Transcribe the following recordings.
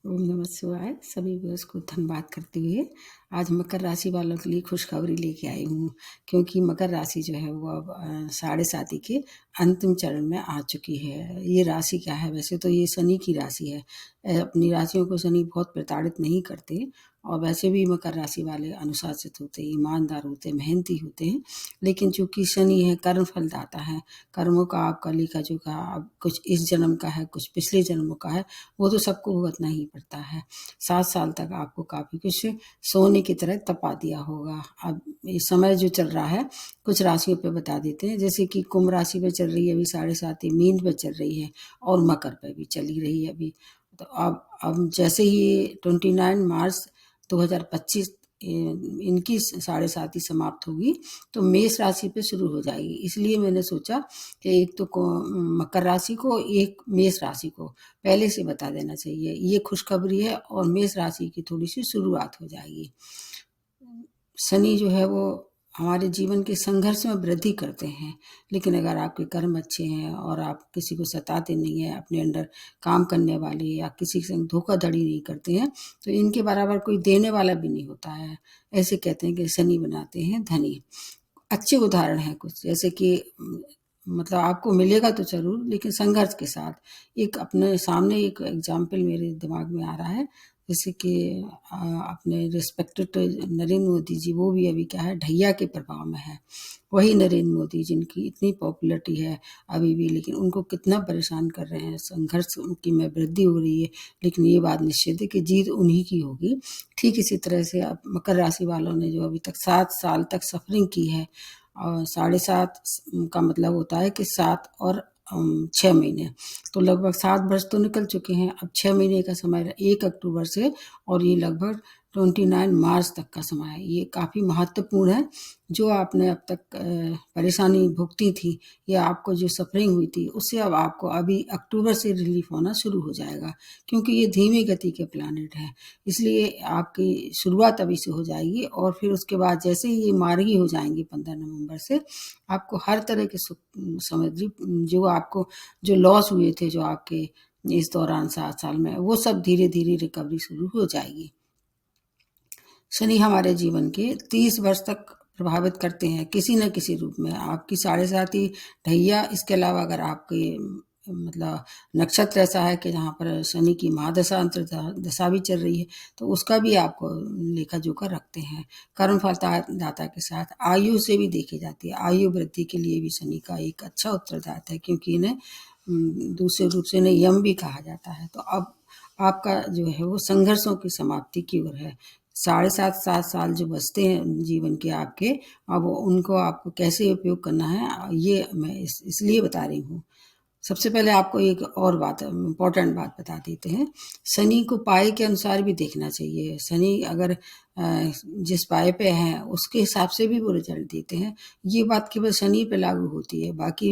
ओम नमः शिवाय। सभी व्यूअर्स को धन्यवाद करते हुए आज मकर राशि वालों के लिए खुशखबरी लेके आई हूँ, क्योंकि मकर राशि जो है वो अब साढ़े साती के अंतिम चरण में आ चुकी है। ये राशि क्या है? वैसे तो ये शनि की राशि है। अपनी राशियों को शनि बहुत प्रताड़ित नहीं करते, और वैसे भी मकर राशि वाले अनुशासित होते हैं, ईमानदार होते हैं, मेहनती होते हैं। लेकिन चूंकि शनि है, कर्म फल दाता है, कर्मों का आपका लेखा जोखा अब कुछ इस जन्म का है, कुछ पिछले जन्मों का है, वो तो सबको भुगतना ही पड़ता है। 7 साल तक आपको काफ़ी कुछ सोने की तरह तपा दिया होगा। अब ये समय जो चल रहा है, कुछ राशियों पे बता देते हैं। जैसे कि कुंभ राशि पे चल रही है अभी साढ़े साती, मीन पे चल रही है, और मकर पे भी चली रही है अभी। तो अब जैसे ही 29 मार्च 2025 इनकी साढ़े साती समाप्त होगी, तो मेष राशि पे शुरू हो जाएगी। इसलिए मैंने सोचा कि एक तो मकर राशि को, एक मेष राशि को पहले से बता देना चाहिए। ये खुशखबरी है, और मेष राशि की थोड़ी सी शुरुआत हो जाएगी। शनि जो है वो हमारे जीवन के संघर्ष में वृद्धि करते हैं, लेकिन अगर आपके कर्म अच्छे हैं और आप किसी को सताते नहीं हैं, अपने अंडर काम करने वाले या किसी के संग धोखाधड़ी नहीं करते हैं, तो इनके बराबर कोई देने वाला भी नहीं होता है। ऐसे कहते हैं कि शनि बनाते हैं धनी। अच्छे उदाहरण हैं कुछ, जैसे कि मतलब आपको मिलेगा तो ज़रूर, लेकिन संघर्ष के साथ। एक अपने सामने एक एग्जाम्पल मेरे दिमाग में आ रहा है। जैसे कि अपने रिस्पेक्टेड नरेंद्र मोदी जी, वो भी अभी क्या है, ढैया के प्रभाव में है। वही नरेंद्र मोदी जिनकी इतनी पॉपुलरिटी है अभी भी, लेकिन उनको कितना परेशान कर रहे हैं, संघर्ष की में वृद्धि हो रही है। लेकिन ये बात निश्चित है कि जीत उन्हीं की होगी। ठीक इसी तरह से अब मकर राशि वालों ने जो अभी तक 7 साल तक सफरिंग की है, और साढ़े सात का मतलब होता है कि 7 और 6 महीने, तो लगभग 7 वर्ष तो निकल चुके हैं। अब 6 महीने का समय 1 अक्टूबर से, और ये लगभग 29 मार्च तक का समय है। ये काफ़ी महत्वपूर्ण है। जो आपने अब तक परेशानी भुगती थी, या आपको जो सफरिंग हुई थी, उससे अब आपको अभी अक्टूबर से रिलीफ होना शुरू हो जाएगा, क्योंकि ये धीमी गति के प्लानिट है। इसलिए आपकी शुरुआत अभी से हो जाएगी, और फिर उसके बाद जैसे ही ये मार्गी हो जाएंगी 15 नवंबर से, आपको हर तरह के सुख समृद्धि, जो आपको जो लॉस हुए थे जो आपके इस दौरान 7 साल में, वो सब धीरे धीरे रिकवरी शुरू हो जाएगी। शनि हमारे जीवन के 30 वर्ष तक प्रभावित करते हैं किसी न किसी रूप में। आपकी साढ़े साती ढैया, इसके अलावा अगर आपके मतलब नक्षत्र ऐसा है कि जहाँ पर शनि की महादशा अंतर्दशा दशा भी चल रही है, तो उसका भी आपको लेखा जोखा रखते हैं। कर्म फल दाता के साथ आयु से भी देखी जाती है। आयु वृद्धि के लिए भी शनि का एक अच्छा उत्तरदायित्व है, क्योंकि इन्हें दूसरे रूप से इन्हें यम भी कहा जाता है। तो अब आपका जो है वो संघर्षों की समाप्ति की ओर है। साढ़े 7 साल जो बचते हैं जीवन के आपके, अब उनको आपको कैसे उपयोग करना है, ये मैं इसलिए बता रही हूँ। सबसे पहले आपको एक और बात, इम्पोर्टेंट बात बता देते हैं। शनि को पाए के अनुसार भी देखना चाहिए। शनि अगर जिस पाए पे हैं उसके हिसाब से भी वो रिजल्ट देते हैं। ये बात केवल शनि पे लागू होती है, बाकी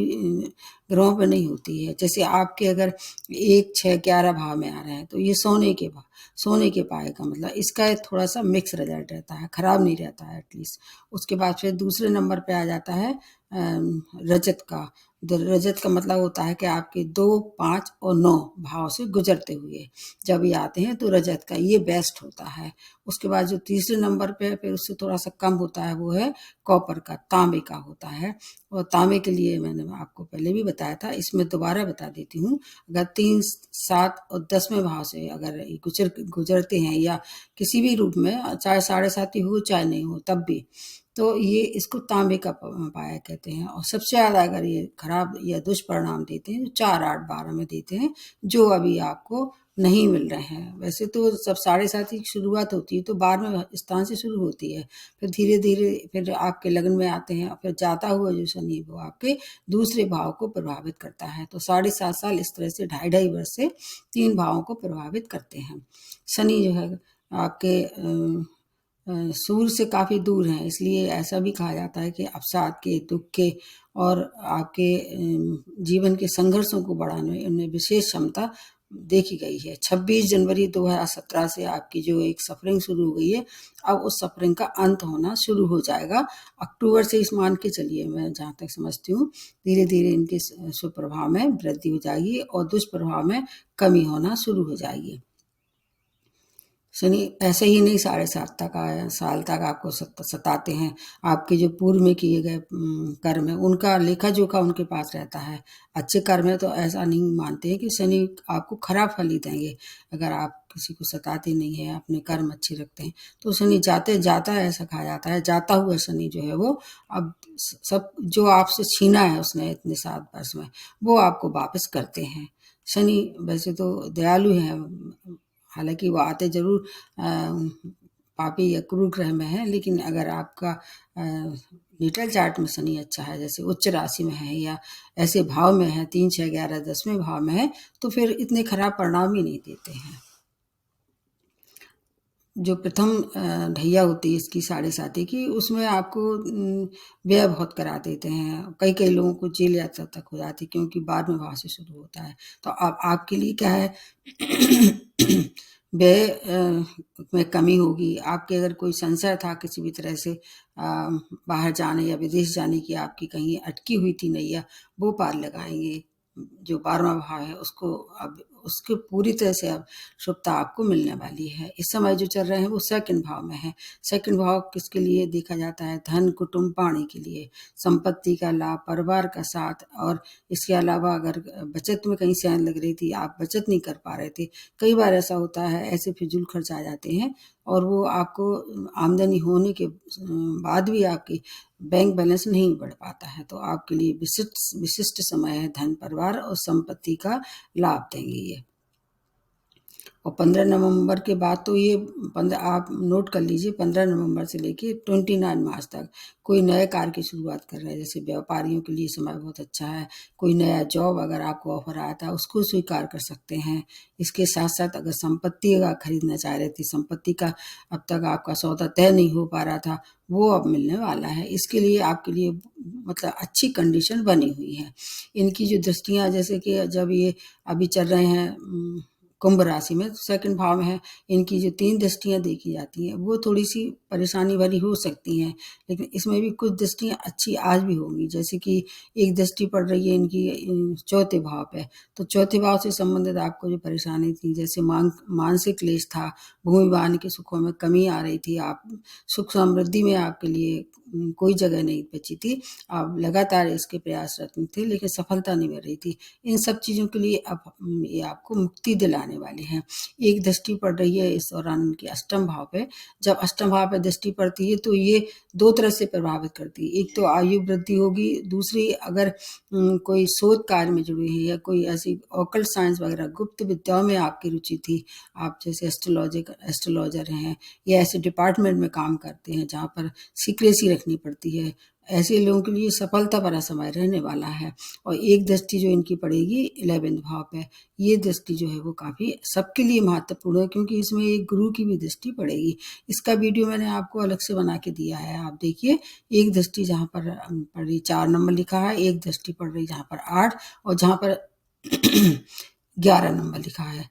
ग्रहों पे नहीं होती है। जैसे आपके अगर 1, 6, 11 भाव में आ रहे हैं, तो ये सोने के पाए का मतलब इसका थोड़ा सा मिक्स रिजल्ट रहता है, खराब नहीं रहता है एटलीस्ट। उसके बाद फिर दूसरे नंबर पे आ जाता है रजत का। रजत का मतलब होता है कि आपके 2, 5 और 9 भाव से गुजरते हुए जब ये आते हैं, तो रजत का ये बेस्ट होता है। उसके बाद जो तीसरे नंबर पे फिर उससे थोड़ा सा कम होता है, वो है कॉपर का, तांबे का होता है। और तांबे के लिए मैंने आपको पहले भी बताया था, इसमें दोबारा बता देती हूँ। अगर 3, 7 और 10वें भाव से अगर गुजरते हैं, या किसी भी रूप में, चाहे साढ़े साती हो चाहे नहीं हो, तब भी, तो ये इसको तांबे का पाया कहते हैं। और सबसे ज़्यादा अगर ये खराब या दुष्परिणाम देते हैं, 4, 8, 12 में देते हैं, जो अभी आपको नहीं मिल रहे हैं। वैसे तो सब साढ़े सात की शुरुआत होती है तो 12वें स्थान से शुरू होती है, फिर धीरे धीरे फिर आपके लग्न में आते हैं, और फिर जाता हुआ जो शनि वो आपके दूसरे भाव को प्रभावित करता है। तो 7.5 साल इस तरह से 2.5 वर्ष से 3 भावों को प्रभावित करते हैं। शनि जो है आपके सूर्य से काफ़ी दूर हैं, इसलिए ऐसा भी कहा जाता है कि अवसाद के, दुख के और आपके जीवन के संघर्षों को बढ़ाने में उनमें विशेष क्षमता देखी गई है। 26 जनवरी 2017 से आपकी जो एक सफरिंग शुरू हो गई है, अब उस सफरिंग का अंत होना शुरू हो जाएगा। अक्टूबर से इस मान के चलिए, मैं जहाँ तक समझती हूँ, धीरे धीरे इनके सुप्रभाव में वृद्धि हो जाएगी और दुष्प्रभाव में कमी होना शुरू हो जाएगी। शनि ऐसे ही नहीं 7.5 तक साल तक आपको सताते हैं। आपके जो पूर्व में किए गए कर्म है उनका लेखा जोखा उनके पास रहता है। अच्छे कर्म है तो ऐसा नहीं मानते हैं कि शनि आपको खराब फल ही देंगे। अगर आप किसी को सताते नहीं है, अपने कर्म अच्छे रखते हैं, तो शनि जाते जाता है, ऐसा कहा जाता है। जाता हुआ शनि जो है वो अब सब जो आपसे छीना है उसने इतने 7 वर्ष में, वो आपको वापस करते हैं। शनि वैसे तो दयालु हैं, हालांकि वो आते जरूर पापी या क्रूर ग्रह में है, लेकिन अगर आपका नेटल चार्ट में शनि अच्छा है, जैसे उच्च राशि में है या ऐसे भाव में है 3, 6, 11, 10वें भाव में है, तो फिर इतने खराब परिणाम ही नहीं देते हैं। जो प्रथम ढैया होती है इसकी 7.5 की, उसमें आपको व्यय बहुत करा देते हैं। कई कई लोगों को जेल यात्रा तक हो जाती है, क्योंकि 12वें भाव से शुरू होता है। तो अब आपके लिए क्या है व्यय में कमी होगी। आपके अगर कोई संशय था किसी भी तरह से बाहर जाने या विदेश जाने की, आपकी कहीं अटकी हुई थी नैया, वो पार लगाएंगे। जो 12वां भाव है उसको अब उसके पूरी तरह से अब शुभता आपको मिलने वाली है। इस समय जो चल रहे हैं वो सेकंड भाव में है। सेकंड भाव किसके लिए देखा जाता है? धन, कुटुंब, वाणी के लिए, संपत्ति का लाभ, परिवार का साथ। और इसके अलावा अगर बचत में कहीं सेंध लग रही थी, आप बचत नहीं कर पा रहे थे, कई बार ऐसा होता है, ऐसे फिजूल खर्च आ जाते हैं और वो आपको आमदनी होने के बाद भी आपकी बैंक बैलेंस नहीं बढ़ पाता है। तो आपके लिए विशिष्ट विशिष्ट समय है। धन, परिवार और संपत्ति का लाभ देंगे ये। और 15 नवंबर के बाद तो ये 15 आप नोट कर लीजिए, 15 नवंबर से लेके 29 मार्च तक कोई नए कार्य की शुरुआत कर रहे हैं। जैसे व्यापारियों के लिए समय बहुत अच्छा है। कोई नया जॉब अगर आपको ऑफर आया था उसको स्वीकार कर सकते हैं। इसके साथ साथ अगर संपत्ति अगर खरीदना चाह रहे थे, संपत्ति का अब तक आपका सौदा तय नहीं हो पा रहा था, वो अब मिलने वाला है। इसके लिए आपके लिए मतलब अच्छी कंडीशन बनी हुई है। इनकी जो दृष्टियां, जैसे कि जब ये अभी चल रहे हैं कुंभ राशि में, सेकंड भाव में है, इनकी जो 3 दृष्टियां देखी जाती हैं वो थोड़ी सी परेशानी वाली हो सकती हैं, लेकिन इसमें भी कुछ दृष्टियां अच्छी आज भी होंगी। जैसे कि एक दृष्टि पड़ रही है इनकी चौथे भाव पे, तो चौथे भाव से संबंधित आपको जो परेशानी थी, जैसे मानसिक क्लेश था, भूमि वाहन के सुखों में कमी आ रही थी, आप सुख समृद्धि में आपके लिए कोई जगह नहीं बची थी, आप लगातार इसके प्रयासरत थे लेकिन सफलता नहीं मिल रही थी। इन सब चीज़ों के लिए अब ये आपको मुक्ति दिलाने वाले हैं। एक दृष्टि पड़ रही है इस दौरान उनकी अष्टम भाव पे। जब अष्टम भाव पे दृष्टि पड़ती है तो ये 2 तरह से प्रभावित करती है। एक तो आयु वृद्धि होगी, दूसरी अगर कोई शोध कार्य में जुड़ी है या कोई ऐसी ऑकल्ट साइंस वगैरह गुप्त विद्याओं में आपकी रुचि थी, आप जैसे एस्ट्रोलॉजर हैं या ऐसे डिपार्टमेंट में काम करते हैं जहाँ पर सीक्रेसी रखनी पड़ती है, ऐसे लोगों के लिए सफलता भरा समय रहने वाला है। और एक दृष्टि जो इनकी पड़ेगी 11वें भाव पे, ये दृष्टि जो है वो काफ़ी सबके लिए महत्वपूर्ण है, क्योंकि इसमें एक गुरु की भी दृष्टि पड़ेगी। इसका वीडियो मैंने आपको अलग से बना के दिया है, आप देखिए। एक दृष्टि जहाँ पर पड़ रही 4 नंबर लिखा है, एक दृष्टि पड़ रही जहाँ पर 8, और जहाँ पर 11 नंबर लिखा है।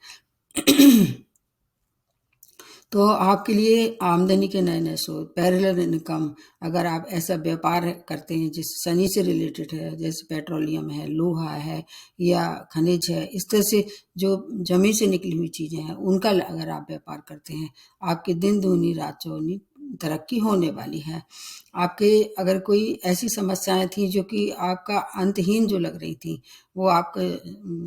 तो आपके लिए आमदनी के नए नए स्रोत, पैरेलल इनकम, अगर आप ऐसा व्यापार करते हैं जिस शनि से रिलेटेड है, जैसे पेट्रोलियम है, लोहा है या खनिज है, इस तरह से जो जमीन से निकली हुई चीज़ें हैं उनका अगर आप व्यापार करते हैं, आपके दिन दूनी रात चौगुनी तरक्की होने वाली है। आपके अगर कोई ऐसी समस्याएं थी जो कि आपका अंतहीन जो लग रही थी, वो आपके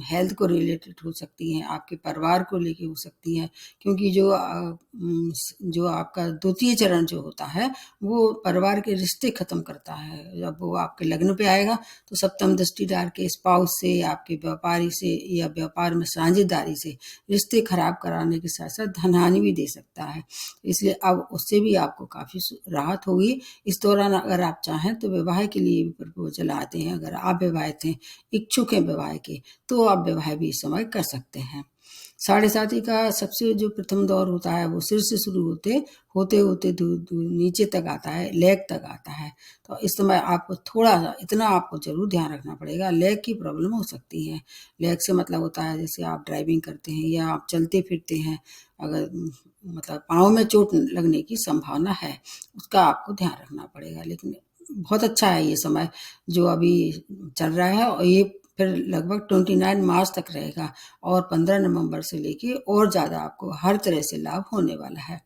हेल्थ को रिलेटेड हो सकती हैं, आपके परिवार को लेके हो सकती हैं, क्योंकि जो आपका द्वितीय चरण जो होता है वो परिवार के रिश्ते खत्म करता है। जब वो आपके लग्न पे आएगा तो सप्तम दृष्टि डाल के स्पाउस से, आपके व्यापारी से या व्यापार में साझेदारी से रिश्ते खराब कराने के साथ साथ धनहानि भी दे सकता है। इसलिए अब उससे भी आपको काफ़ी राहत होगी। इस दौरान अगर आप चाहें तो विवाह के लिए भी प्रपोजल आते हैं। अगर आप विवाहित हैं, इच्छुक हैं विवाह के, तो आप विवाह भी इस समय कर सकते हैं। 7.5 का सबसे जो प्रथम दौर होता है वो सिर से शुरू होते होते होते दूर दूर नीचे तक आता है, लेग तक आता है। तो इस समय आपको थोड़ा सा इतना आपको जरूर ध्यान रखना पड़ेगा, लेग की प्रॉब्लम हो सकती है। लेग से मतलब होता है जैसे आप ड्राइविंग करते हैं या आप चलते फिरते हैं, अगर मतलब पाँव में चोट लगने की संभावना है, उसका आपको ध्यान रखना पड़ेगा। लेकिन बहुत अच्छा है ये समय जो अभी चल रहा है, और ये फिर लगभग 29 मार्च तक रहेगा और 15 नवंबर से लेके और ज़्यादा आपको हर तरह से लाभ होने वाला है।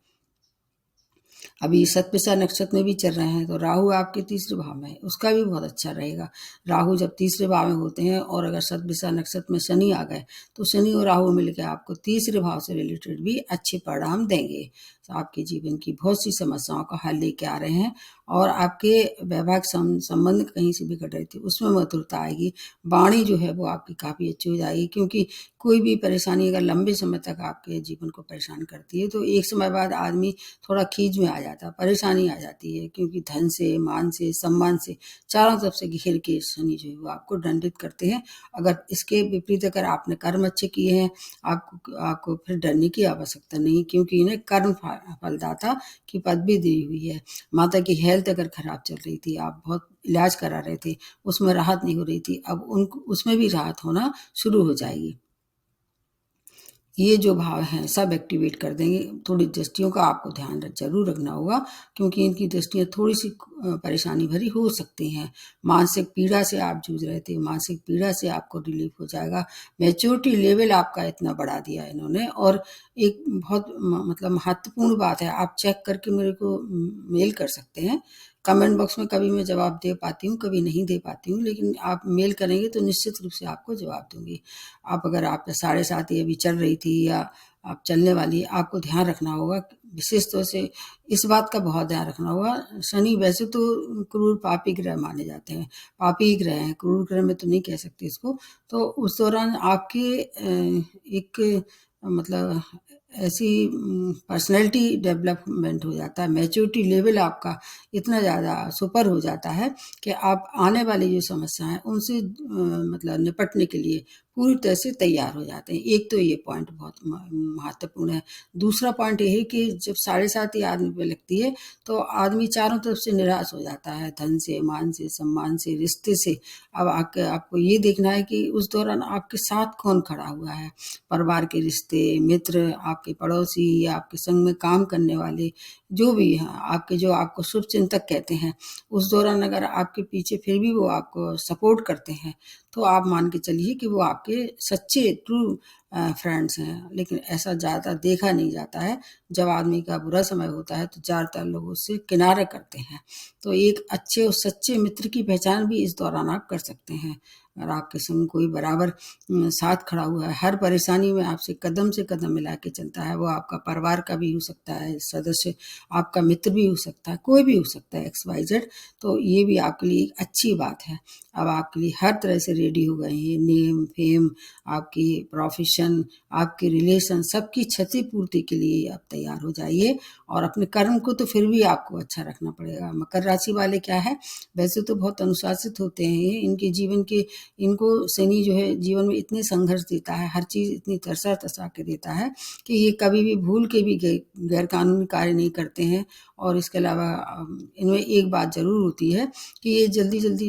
अभी शतभिषा नक्षत्र में भी चल रहे हैं तो राहु आपके तीसरे भाव में है, उसका भी बहुत अच्छा रहेगा। राहु जब तीसरे भाव में होते हैं और अगर शतभिषा नक्षत्र में शनि आ गए तो शनि और राहु मिलकर आपको तीसरे भाव से रिलेटेड भी अच्छे परिणाम देंगे। तो आपके जीवन की बहुत सी समस्याओं का हल लेके आ रहे हैं और आपके वैवाहिक संबंध कहीं से बिगड़ रहे थे उसमें मधुरता आएगी। वाणी जो है वो आपकी काफ़ी अच्छी हो जाएगी, क्योंकि कोई भी परेशानी अगर लंबे समय तक आपके जीवन को परेशान करती है तो एक समय बाद आदमी थोड़ा खींच में आ जाता है, परेशानी आ जाती है, क्योंकि धन से, मान से, सम्मान से चारों तरफ से घेर के शनि जो है वो आपको दंडित करते हैं। अगर इसके विपरीत अगर आपने कर्म अच्छे किए हैं, आपको फिर डरने की आवश्यकता नहीं, क्योंकि इन्हें कर्म फलदाता की पदवी दी हुई है। माता की हेल्थ अगर खराब चल रही थी, आप बहुत इलाज करा रहे थे, उसमें राहत नहीं हो रही थी, अब उनको उसमें भी राहत होना शुरू हो जाएगी। ये जो भाव हैं सब एक्टिवेट कर देंगे। थोड़ी दृष्टियों का आपको ध्यान जरूर रखना होगा, क्योंकि इनकी दृष्टियाँ थोड़ी सी परेशानी भरी हो सकती हैं। मानसिक पीड़ा से आप जूझ रहे थे, मानसिक पीड़ा से आपको रिलीफ हो जाएगा। मैच्योरिटी लेवल आपका इतना बढ़ा दिया है इन्होंने। और एक बहुत मतलब महत्वपूर्ण बात है, आप चेक करके मेरे को मेल कर सकते हैं। कमेंट बॉक्स में कभी मैं जवाब दे पाती हूँ, कभी नहीं दे पाती हूँ, लेकिन आप मेल करेंगे तो निश्चित रूप से आपको जवाब दूंगी। आप अगर आप 7:30 अभी चल रही थी या आप चलने वाली, आपको ध्यान रखना होगा, विशेष तौर से इस बात का बहुत ध्यान रखना होगा। शनि वैसे तो क्रूर पापी ग्रह माने जाते हैं, पापी ग्रह हैं, क्रूर ग्रह में तो नहीं कह सकते इसको। तो उस दौरान आपके एक मतलब ऐसी पर्सनैलिटी डेवलपमेंट हो जाता है, मैच्योरिटी लेवल आपका इतना ज़्यादा सुपर हो जाता है कि आप आने वाली जो समस्या है उनसे मतलब निपटने के लिए पूरी तरह से तैयार हो जाते हैं। एक तो ये पॉइंट बहुत महत्वपूर्ण है। दूसरा पॉइंट ये है कि जब 7:30 आदमी पे लगती है तो आदमी चारों तरफ से निराश हो जाता है, धन से, मान से, सम्मान से, रिश्ते से। अब आपको ये देखना है कि उस दौरान आपके साथ कौन खड़ा हुआ है। परिवार के रिश्ते, मित्र, आपके पड़ोसी या आपके संग में काम करने वाले जो भी हैं, आपके जो आपको शुभचिंतक कहते हैं, उस दौरान अगर आपके पीछे फिर भी वो आपको सपोर्ट करते हैं तो आप मान के चलिए कि वो आपके सच्चे ट्रू फ्रेंड्स हैं। लेकिन ऐसा ज़्यादा देखा नहीं जाता है। जब आदमी का बुरा समय होता है तो ज़्यादातर लोग उससे किनारे करते हैं। तो एक अच्छे और सच्चे मित्र की पहचान भी इस दौरान आप कर सकते हैं। अगर आपके संग कोई बराबर साथ खड़ा हुआ है, हर परेशानी में आपसे कदम से कदम मिला के चलता है, वो आपका परिवार का भी हो सकता है सदस्य, आपका मित्र भी हो सकता है, कोई भी हो सकता है, XYZ। तो ये भी आपके लिए एक अच्छी बात है। अब आपके लिए हर तरह से रेडी हो गए हैं, नेम फेम, आपकी प्रोफेशन, आपके रिलेशन, सबकी क्षतिपूर्ति के लिए आप तैयार हो जाइए। और अपने कर्म को तो फिर भी आपको अच्छा रखना पड़ेगा। मकर राशि वाले क्या है, वैसे तो बहुत अनुशासित होते हैं ये, इनके जीवन के इनको शनि जो है जीवन में इतने संघर्ष देता है, हर चीज़ इतनी तरसा तरसा के देता है कि ये कभी भी भूल के भी गैर कानूनी कार्य नहीं करते हैं। और इसके अलावा इनमें एक बात ज़रूर होती है कि ये जल्दी जल्दी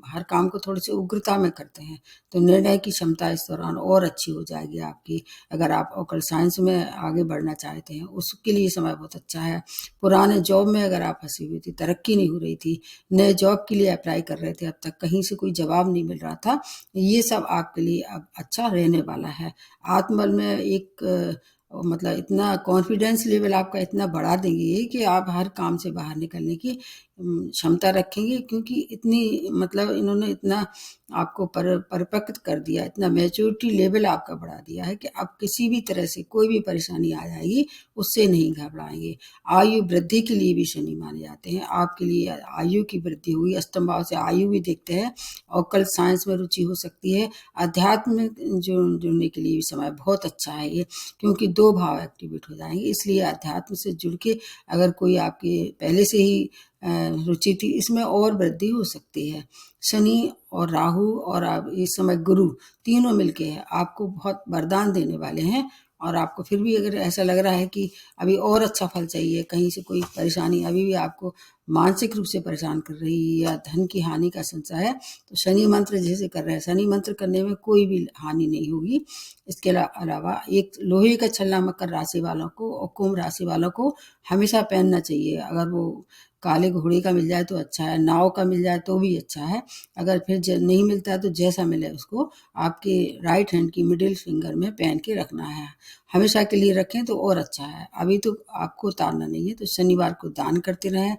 हर काम को थोड़ी सी उग्रता में करते हैं। तो निर्णय की क्षमता इस दौरान और अच्छी हो जाएगी आपकी। अगर आप ऑकल्ट साइंस में आगे बढ़ना चाहते हैं उसके लिए समय बहुत अच्छा है। पुराने जॉब में अगर आप फंसी हुई थी, तरक्की नहीं हो रही थी, नए जॉब के लिए अप्लाई कर रहे थे, अब तक कहीं से कोई जवाब नहीं मिल रहा था, ये सब आपके लिए अब अच्छा रहने वाला है। आत्मबल में एक मतलब इतना कॉन्फिडेंस लेवल आपका इतना बढ़ा देंगे ये कि आप हर काम से बाहर निकलने की क्षमता रखेंगे, क्योंकि इतनी मतलब इन्होंने इतना आपको परिपक्व कर दिया, इतना मैच्योरिटी लेवल आपका बढ़ा दिया है कि अब किसी भी तरह से कोई भी परेशानी आ जाएगी उससे नहीं घबराएंगे। आयु वृद्धि के लिए भी शनि माने जाते हैं, आपके लिए आयु की वृद्धि हुई, अष्टम भाव से आयु भी देखते हैं। और कल साइंस में रुचि हो सकती है, अध्यात्म में जुड़ने के लिए भी समय बहुत अच्छा है ये, क्योंकि 2 भाव एक्टिवेट हो जाएंगे। इसलिए अध्यात्म से जुड़ के अगर कोई आपके पहले से ही रुचि थी, इसमें और वृद्धि हो सकती है। शनि और राहु और आप इस समय गुरु तीनों मिलके आपको बहुत वरदान देने वाले हैं। और आपको फिर भी अगर ऐसा लग रहा है कि अभी और अच्छा फल चाहिए, कहीं से कोई परेशानी अभी भी आपको मानसिक रूप से परेशान कर रही है या धन की हानि का संशय है, तो शनि मंत्र जैसे कर रहे हैं, शनि मंत्र करने में कोई भी हानि नहीं होगी। इसके अलावा एक लोहे का छल्ला मकर राशि वालों को और कुंभ राशि वालों को हमेशा पहनना चाहिए। अगर वो काले घोड़े का मिल जाए तो अच्छा है, नाव का मिल जाए तो भी अच्छा है। अगर फिर नहीं मिलता है तो जैसा मिले उसको आपके राइट हैंड की मिडिल फिंगर में पहन के रखना है। हमेशा के लिए रखें तो और अच्छा है। अभी तो आपको उतारना नहीं है, तो शनिवार को दान करते रहें।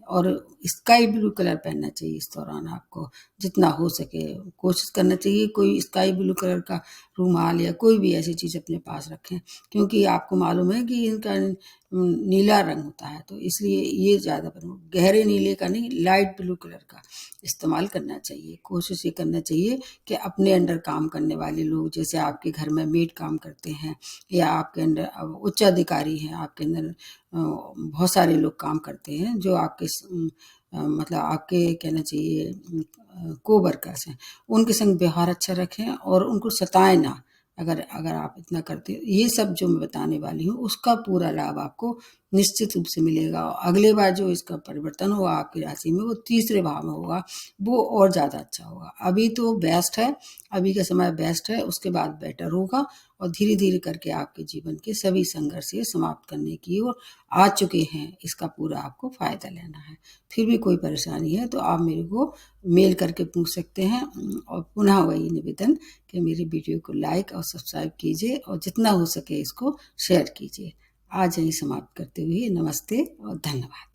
और स्काई ब्लू कलर पहनना चाहिए इस दौरान आपको, जितना हो सके कोशिश करना चाहिए कोई स्काई ब्लू कलर का रुमाल या कोई भी ऐसी चीज़ अपने पास रखें, क्योंकि आपको मालूम है कि इनका नीला रंग होता है, तो इसलिए ये ज़्यादा गहरे नीले का नहीं, लाइट ब्लू कलर का इस्तेमाल करना चाहिए। कोशिश ये करना चाहिए कि अपने अंडर काम करने वाले लोग, जैसे आपके घर में मेड काम करते हैं या आपके अंदर उच्च अधिकारी हैं, आपके अंदर बहुत सारे लोग काम करते हैं जो आपके मतलब आपके कहना चाहिए कोवर्कर्स हैं, उनके संग व्यवहार अच्छा रखें और उनको सताएं ना। अगर अगर आप इतना करते हो, ये सब जो मैं बताने वाली हूँ उसका पूरा लाभ आपको निश्चित रूप से मिलेगा। और अगले बार जो इसका परिवर्तन होगा आपकी राशि में, वो तीसरे भाव में होगा, वो और ज़्यादा अच्छा होगा। अभी तो बेस्ट है, अभी का समय बेस्ट है, उसके बाद बेटर होगा। और धीरे धीरे करके आपके जीवन के सभी संघर्ष ये समाप्त करने की ओर आ चुके हैं। इसका पूरा आपको फायदा लेना है। फिर भी कोई परेशानी है तो आप मेरे को मेल करके पूछ सकते हैं। और पुनः वही निवेदन कि मेरी वीडियो को लाइक और सब्सक्राइब कीजिए और जितना हो सके इसको शेयर कीजिए। आज यही समाप्त करते हुए नमस्ते और धन्यवाद।